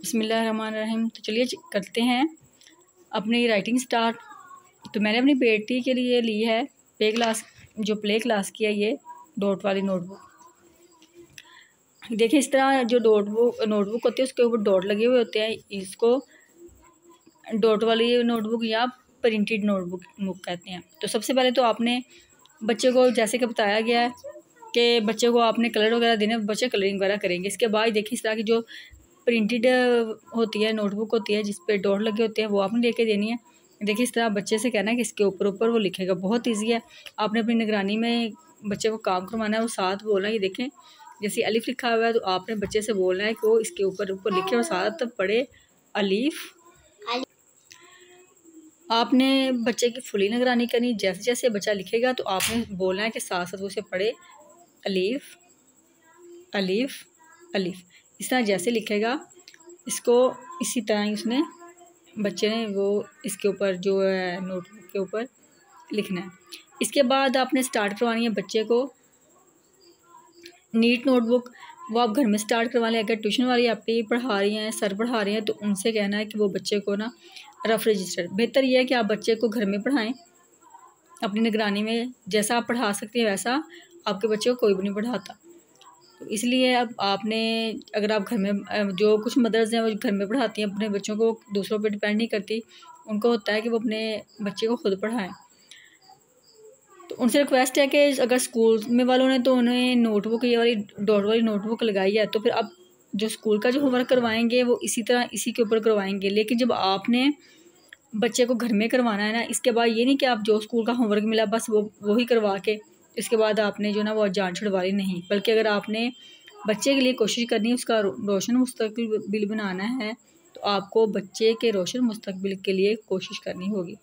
बिस्मिल्लाहिर्रहमानिर्रहीम। तो चलिए करते हैं अपनी राइटिंग स्टार्ट। तो मैंने अपनी बेटी के लिए ली है प्ले क्लास की है ये डॉट वाली नोटबुक। देखिए इस तरह जो नोटबुक होती है उसके ऊपर डॉट लगे हुए होते हैं। इसको डॉट वाली नोटबुक या प्रिंटेड नोटबुक कहते हैं। तो सबसे पहले तो आपने बच्चे को जैसे कि बताया गया है कि बच्चे को आपने कलर वगैरह देने, बच्चे कलरिंग वगैरह करेंगे। इसके बाद देखिए इस तरह की जो प्रिंटेड होती है नोटबुक होती है जिस पे डॉट लगे होते हैं वो आपने लेके देनी है। देखिए इस तरह बच्चे से कहना है कि इसके ऊपर वो लिखेगा। बहुत ईजी है, आपने अपनी निगरानी में बच्चे को काम करवाना है। वो साथ बोलना है, ये देखें जैसे अलिफ लिखा हुआ है तो आपने बच्चे से बोलना है कि वो इसके ऊपर लिखे और साथ पढ़े अलिफ। आपने बच्चे की फुली निगरानी करनी। जैसे जैसे बच्चा लिखेगा तो आपने बोलना है कि साथ साथ उसे पढ़े अलिफ अलिफ अलिफ। इस तरह जैसे लिखेगा इसको इसी तरह ही उसने बच्चे ने वो इसके ऊपर जो है नोटबुक के ऊपर लिखना है। इसके बाद आपने स्टार्ट करवानी है बच्चे को नीट नोटबुक। वो आप घर में स्टार्ट करवा लें। अगर ट्यूशन वाली आपकी पढ़ा रही हैं, सर पढ़ा रही हैं, तो उनसे कहना है कि वो बच्चे को ना रफ रजिस्टर। बेहतर यह है कि आप बच्चे को घर में पढ़ाएं अपनी निगरानी में। जैसा आप पढ़ा सकते हैं वैसा आपके बच्चे को कोई भी नहीं पढ़ाता। तो इसलिए अब आपने अगर आप घर में, जो कुछ मदर्स हैं वो घर में पढ़ाती हैं अपने बच्चों को, दूसरों पे डिपेंड नहीं करती। उनको होता है कि वो अपने बच्चे को खुद पढ़ाएं। तो उनसे रिक्वेस्ट है कि अगर स्कूल में वालों ने तो उन्हें नोटबुक ये वाली डॉट वाली नोटबुक लगाई है तो फिर अब जो स्कूल का जो होमवर्क करवाएंगे वो इसी तरह इसी के ऊपर करवाएंगे। लेकिन जब आपने बच्चे को घर में करवाना है ना, इसके बाद ये नहीं कि आप जो स्कूल का होमवर्क मिला बस वो ही करवा के इसके बाद आपने जो ना वो जान छुड़वा ली, नहीं। बल्कि अगर आपने बच्चे के लिए कोशिश करनी है उसका रोशन मुस्तकबिल बनाना है तो आपको बच्चे के रोशन मुस्तकबिल के लिए कोशिश करनी होगी।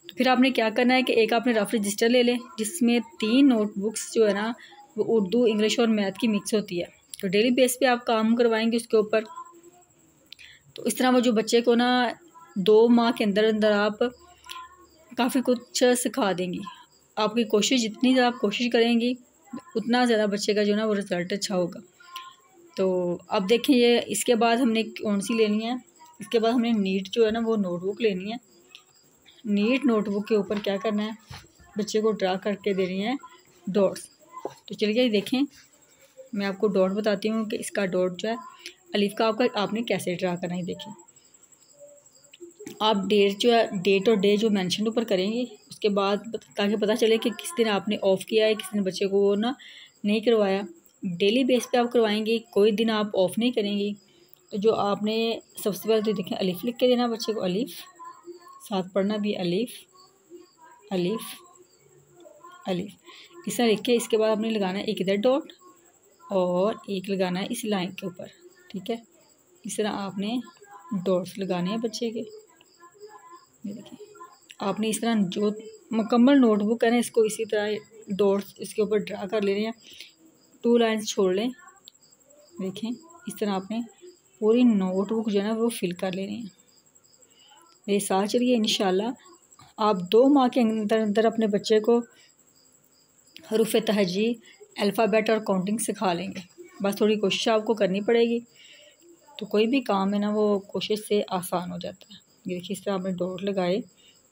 तो फिर आपने क्या करना है कि एक आपने रफ रजिस्टर ले लें जिसमें 3 नोटबुक्स जो है ना वो उर्दू, इंग्लिश और मैथ की मिक्स होती है। तो डेली बेस पे आप काम करवाएंगे उसके ऊपर। तो इस तरह वो जो बच्चे को ना 2 माह के अंदर अंदर आप काफ़ी कुछ सिखा देंगी। आपकी कोशिश जितनी ज़्यादा आप कोशिश करेंगी उतना ज़्यादा बच्चे का जो ना वो रिज़ल्ट अच्छा होगा। तो अब देखें ये इसके बाद हमने कौन सी लेनी है। इसके बाद हमने नीट जो है ना वो नोटबुक लेनी है। नीट नोटबुक के ऊपर क्या करना है, बच्चे को ड्रा करके देनी है डॉट्स। तो चलिए देखें मैं आपको डॉट बताती हूँ कि इसका डॉट जो है अलिफ का आपने कैसे ड्रा करना है। देखें आप डेट जो है डेट और डे जो मेंशन ऊपर करेंगे उसके बाद ताकि पता चले कि किस दिन आपने ऑफ़ किया है, किस दिन बच्चे को वो ना नहीं करवाया। डेली बेस पे आप करवाएंगे, कोई दिन आप ऑफ़ नहीं करेंगी। तो जो आपने सबसे पहले तो देखें अलिफ लिख के देना बच्चे को, अलिफ साथ पढ़ना भी अलिफ अलिफ अलिफ। इस तरह लिख के इसके बाद आपने लगाना है एक इधर डॉट और एक लगाना है इस लाइन के ऊपर, ठीक है। इस तरह आपने डॉट्स लगाने हैं बच्चे के। देखिए आपने इस तरह जो मुकम्मल नोटबुक है ना इसको इसी तरह डॉट्स इसके ऊपर ड्रा कर लेने हैं। 2 लाइन्स छोड़ लें। देखें इस तरह आपने पूरी नोटबुक जो है ना वो फिल कर लेनी है। मेरे साथ चलिए इंशाल्लाह आप 2 माह के अंदर अंदर अपने बच्चे को हरूफ तहजी, अल्फ़ाबेट और काउंटिंग सिखा लेंगे। बस थोड़ी कोशिश आपको करनी पड़ेगी। तो कोई भी काम है ना वो कोशिश से आसान हो जाता है। ये देखिए इस तरह आपने डॉट लगाए।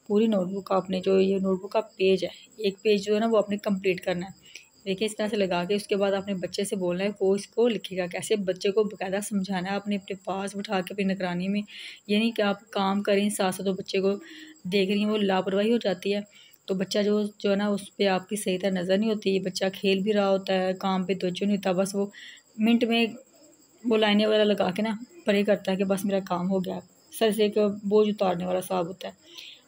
पूरी नोटबुक आपने जो ये नोटबुक का पेज है, एक पेज जो है ना वो आपने कंप्लीट करना है। देखिए इस तरह से लगा के उसके बाद आपने बच्चे से बोलना है वो इसको लिखेगा कैसे। बच्चे को बाकायदा समझाना है आपने अपने पास बिठा के अपनी निगरानी में। ये नहीं कि आप काम करें साथ साथ तो बच्चे को देख रही हैं, वो लापरवाही हो जाती है। तो बच्चा जो है ना उस पर आपकी सही तरह नज़र नहीं होती। बच्चा खेल भी रहा होता है, काम पे तवज्जो नहीं होता, बस वो मिनट में वो लाइनें वगैरह लगा के ना परे करता है कि बस मेरा काम हो गया। सर से एक बोझ उतारने वाला साहब होता है।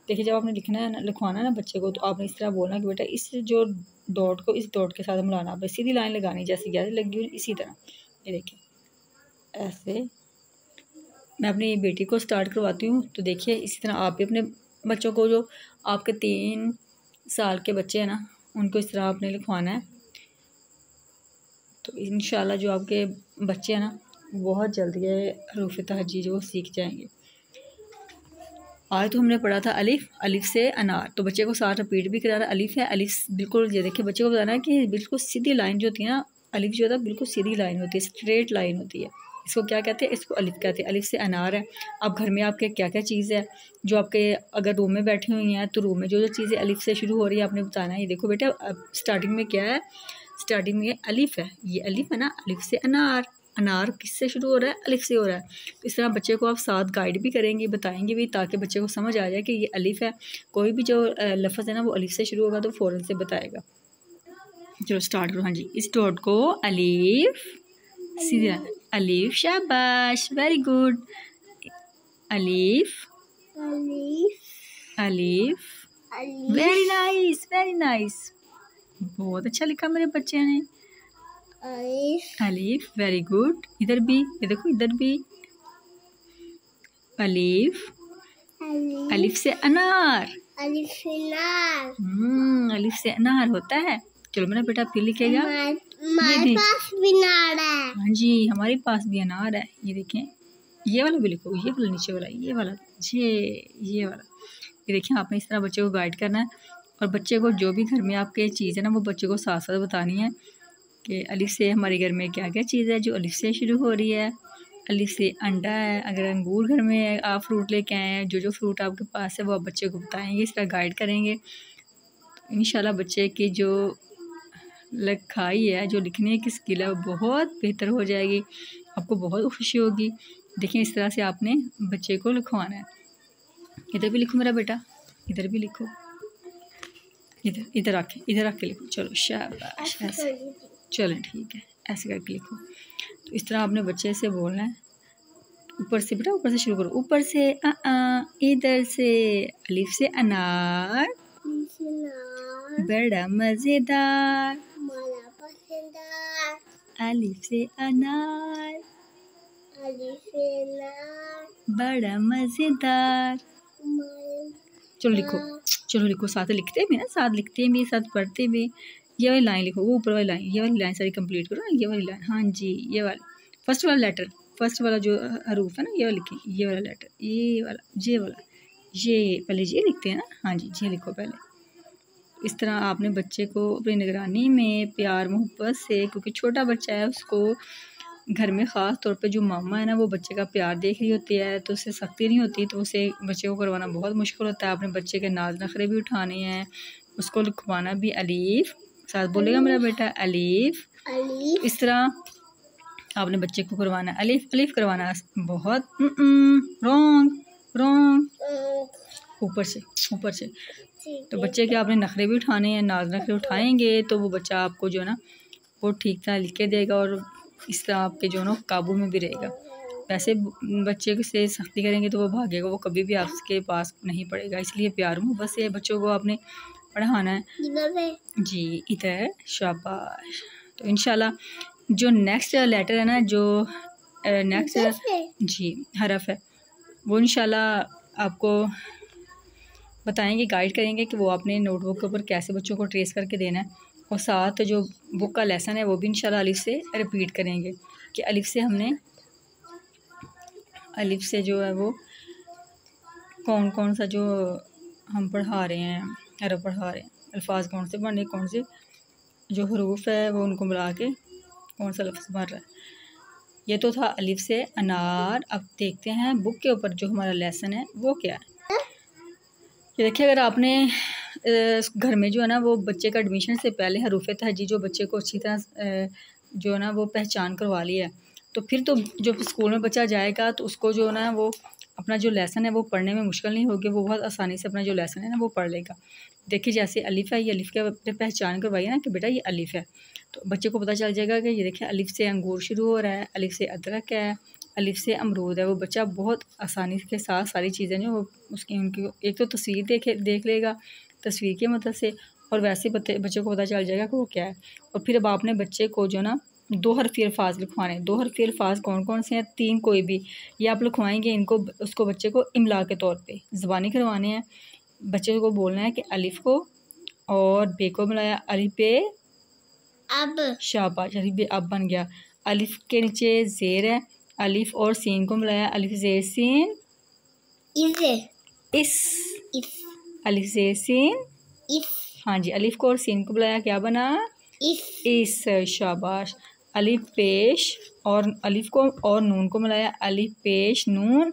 देखिए जब आपने लिखना है ना, लिखवाना है ना बच्चे को, तो आपने इस तरह बोलना कि बेटा इस जो डॉट को इस डॉट के साथ मिलाना। आप सीधी लाइन लगानी जैसे जैसे लगी हुई इसी तरह। ये देखिए ऐसे मैं अपनी बेटी को स्टार्ट करवाती हूँ। तो देखिए इसी तरह आप भी अपने बच्चों को, जो आपके 3 साल के बच्चे हैं ना, उनको इस तरह आपने लिखवाना है। तो इंशाल्लाह जो आपके बच्चे हैं ना बहुत जल्दी है हरूफ तहजी जो सीख जाएंगे। आज तो हमने पढ़ा था अलिफ से अनार। तो बच्चे को साथ रिपीट भी करा रहा है अलिफ है अलिफ। बिल्कुल ये देखिए बच्चे को बताना है कि बिल्कुल सीधी लाइन जो होती है ना, अलिफ जो होता है बिल्कुल सीधी लाइन होती है, स्ट्रेट लाइन होती है। इसको क्या कहते हैं, इसको अलिफ कहते हैं। अलिफ से अनार है। अब घर में आपके क्या क्या चीज़ है जो आपके, अगर रूम में बैठी हुई हैं तो रूम में जो जो चीज़ें अलिफ से शुरू हो रही है आपने बताना है। ये देखो बेटा, अब स्टार्टिंग में क्या है, स्टार्टिंग में अलिफ है, ये अलिफ है ना, अलिफ से अनार। अनार किससे शुरू हो रहा है, अलिफ से हो रहा है। तो इस तरह बच्चे को आप साथ गाइड भी करेंगे, बताएंगे भी, ताकि बच्चे को समझ आ जाए कि ये अलिफ है। कोई भी जो लफ्ज़ है ना वो अलिफ से शुरू होगा तो फ़ौरन से बताएगा। चलो स्टार्ट करो। हाँ जी, इस डॉट को अलिफ, सीधा अलिफ, शाबाश, वेरी गुड। अलिफ, अलिफ, वेरी नाइस, वेरी नाइस, बहुत अच्छा लिखा मेरे बच्चे ने। अलिफ, वेरी गुड। इधर भी, ये देखो इधर भी अलिफ। अलिफ से अनार, अलिफ से अनार। अलिफ से अनार होता है। चलो मेरा बेटा फिर लिखेगा। हमारे पास भी अनार है। हाँ जी, हमारे पास भी अनार है। ये देखें, ये वाला भी लिखो, ये वाला नीचे वाला, ये वाला, ये वाला। ये देखें, आपने इस तरह बच्चे को गाइड करना है और बच्चे को जो भी घर में आपके चीज़ है ना वो बच्चे को साथ साथ बतानी है कि अलिफ से हमारे घर में क्या क्या चीज़ है जो अलिफ से शुरू हो रही है। अलिफ से अंडा है, अगर अंगूर घर में है, आप फ्रूट लेके आए हैं, जो जो फ्रूट आपके पास है वो आप बच्चे को बताएंगे, इस तरह गाइड करेंगे। तो इंशाल्लाह बच्चे की जो लिखाई है, जो लिखने की स्किल है वो बहुत बेहतर हो जाएगी, आपको बहुत खुशी होगी। देखिए इस तरह से आपने बच्चे को लिखवाना है। इधर भी लिखो मेरा बेटा, इधर भी लिखो, इधर इधर आके, इधर आके लिखो। चलो शाबाश, ऐसे, चलो ठीक है, ऐसे करके लिखो। तो इस तरह आपने बच्चे से बोलना है। ऊपर से बेटा, ऊपर से शुरू करो, ऊपर से इधर से अलिफ से अनार, बड़ा मज़ेदार, अलिफ से अनार, बड़ा मज़ेदार। चलो लिखो, चलो लिखो, साथ लिखते भी ना, साथ लिखते भी, साथ पढ़ते भी। ये वाली लाइन लिखो, वो ऊपर वाली लाइन, ये वाली लाइन सारी कंप्लीट करो ना, ये वाली लाइन। हाँ जी, ये वाली फर्स्ट वाला लेटर, फर्स्ट वाला जो हरूफ है ना, ये वाला लिखिए, ये वाला लेटर, ये वाला, ये वाला, ये पहले ये लिखते हैं ना। हाँ जी, ये लिखो पहले। इस तरह आपने बच्चे को अपनी निगरानी में प्यार मोहब्बत से, क्योंकि छोटा बच्चा है, उसको घर में ख़ास तौर पे जो मामा है ना वो बच्चे का प्यार देख रही होती है, तो उससे सख्ती नहीं होती, तो उसे बच्चे को करवाना बहुत मुश्किल होता है। आपने बच्चे के नाज नखरे भी उठाने हैं, उसको लिखवाना भी। अलीफ, साथ बोलेगा मेरा बेटा, अलीफ। इस तरह आपने बच्चे को करवाना, अलीफ अलीफ करवाना बहुत। रॉन्ग रॉन्ग, ऊपर से, ऊपर से। तो बच्चे के आपने नखरे भी उठाने हैं, नाज नखरे उठाएंगे तो वो बच्चा आपको जो है ना वो ठीक तरह लिख के देगा और इस तरह आपके जो है ना काबू में भी रहेगा। वैसे बच्चे से सख्ती करेंगे तो वो भागेगा, वो कभी भी आपके पास नहीं पड़ेगा। इसलिए प्यार मोहब्बत से बच्चों को आपने पढ़ाना है। जी इधर, शाबाश। तो इंशाल्लाह जो नेक्स्ट लेटर है ना, जो नेक्स्ट जी हरफ है, वो इंशाल्लाह आपको बताएंगे, गाइड करेंगे कि वो आपने नोटबुक के ऊपर कैसे बच्चों को ट्रेस करके देना है। और साथ जो बुक का लेसन है वो भी इंशाल्लाह अलिफ से रिपीट करेंगे कि अलिफ से हमने, अलिफ से जो है वो कौन कौन सा जो हम पढ़ा रहे हैं, हरफ पढ़ा रहे हैं, अल्फाज कौन से पढ़ने, कौन से जो हरूफ है वो उनको मिला के कौन सा लफ्ज़ पढ़ रहा है। ये तो था अलिफ से अनार। अब देखते हैं बुक के ऊपर जो हमारा लेसन है वो क्या है। ये देखिए, अगर आपने घर में जो है ना वो बच्चे का एडमिशन से पहले हरूफ तहजी जो बच्चे को अच्छी तरह जो है ना वो पहचान करवा ली है, तो फिर तो जब स्कूल में बच्चा जाएगा तो उसको जो है ना वो अपना जो लेसन है वो पढ़ने में मुश्किल नहीं होगी, वो बहुत आसानी से अपना जो लेसन है ना वो पढ़ लेगा। देखिए जैसे अलिफ है, ये अलिफ के पहचान करवाइए ना कि बेटा ये अलिफ है, तो बच्चे को पता चल जाएगा कि ये देखिए अलिफ से अंगूर शुरू हो रहा है, अलिफ से अदरक है, अलिफ से अमरूद है। वो बच्चा बहुत आसानी के साथ सारी चीज़ें जो वो उसकी उनकी एक तो तस्वीर देख लेगा तस्वीर की मदद से, और वैसे बच्चे को पता चल जाएगा कि वो क्या है। और फिर अब आपने बच्चे को जो ना 2 हरफ़ी अल्फाज लिखवाने। 2 हरफ़ी अल्फाज कौन कौन से हैं, 3 कोई भी, ये आप लिखवाएंगे। इनको उसको बच्चे को इमला के तौर पे ज़बानी करवाने हैं। बच्चे को बोलना है कि अलिफ को और बे को मिलाया, अलिफ बे अब, शाबाश, अलिफ बे अब बन गया। अलिफ के नीचे ज़ेर है, अलिफ और सीन को मिलाया, अलिफ ज़ेर सीन इस, अलिफ ज़ेर सीन इस। हाँ जी, अलिफ को और सीन को मिलाया क्या बना, इस, शाबाश। अलिफ पेश और अलिफ को और नून को मिलाया, अलिफ पेश नून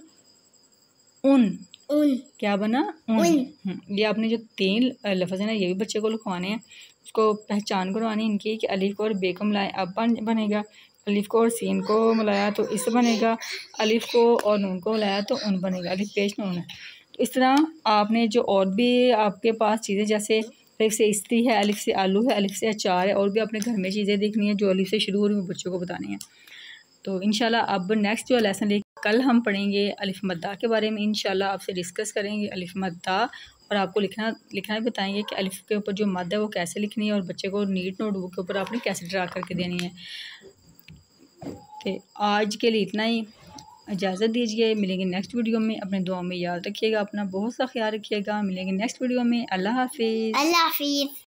उन। उन। क्या बना? उन। ये आपने जो 3 लफ्ज़ है ना ये भी बच्चे को लिखवाने हैं, उसको पहचान करवानी इनकी कि अलिफ को और बे को मिलाया अब बनेगा, अलिफ को और सीन को मिलाया तो इस बनेगा, अलिफ को और नून को मिलाया तो उन बनेगा, अलिफ पेश नून है। तो इस तरह आपने जो और भी आपके पास चीज़ें जैसे अलिफ से इस्त्री है, अलिफ से आलू है, अलिफ से अचार है, और भी अपने घर में चीज़ें देखनी है जो अलिफ से शुरू हो रही है बच्चों को बतानी है। तो इंशाल्लाह अब नेक्स्ट जो लेसन लेके कल हम पढ़ेंगे अलिफ मद्दा के बारे में, इंशाल्लाह आपसे डिस्कस करेंगे अलिफ मद्दा, और आपको लिखना भी बताएंगे कि अलिफ के ऊपर जो मद है वो कैसे लिखनी है और बच्चे को नीट नोटबुक के ऊपर आपने कैसे ड्रा करके देनी है। तो आज के लिए इतना ही, इजाज़त दीजिए, मिलेंगे नेक्स्ट वीडियो में। अपने दुआ में याद रखिएगा, अपना बहुत सा ख्याल रखिएगा, मिलेंगे नेक्स्ट वीडियो में। अल्लाह हाफिज़। अल्लाह हाफिज़।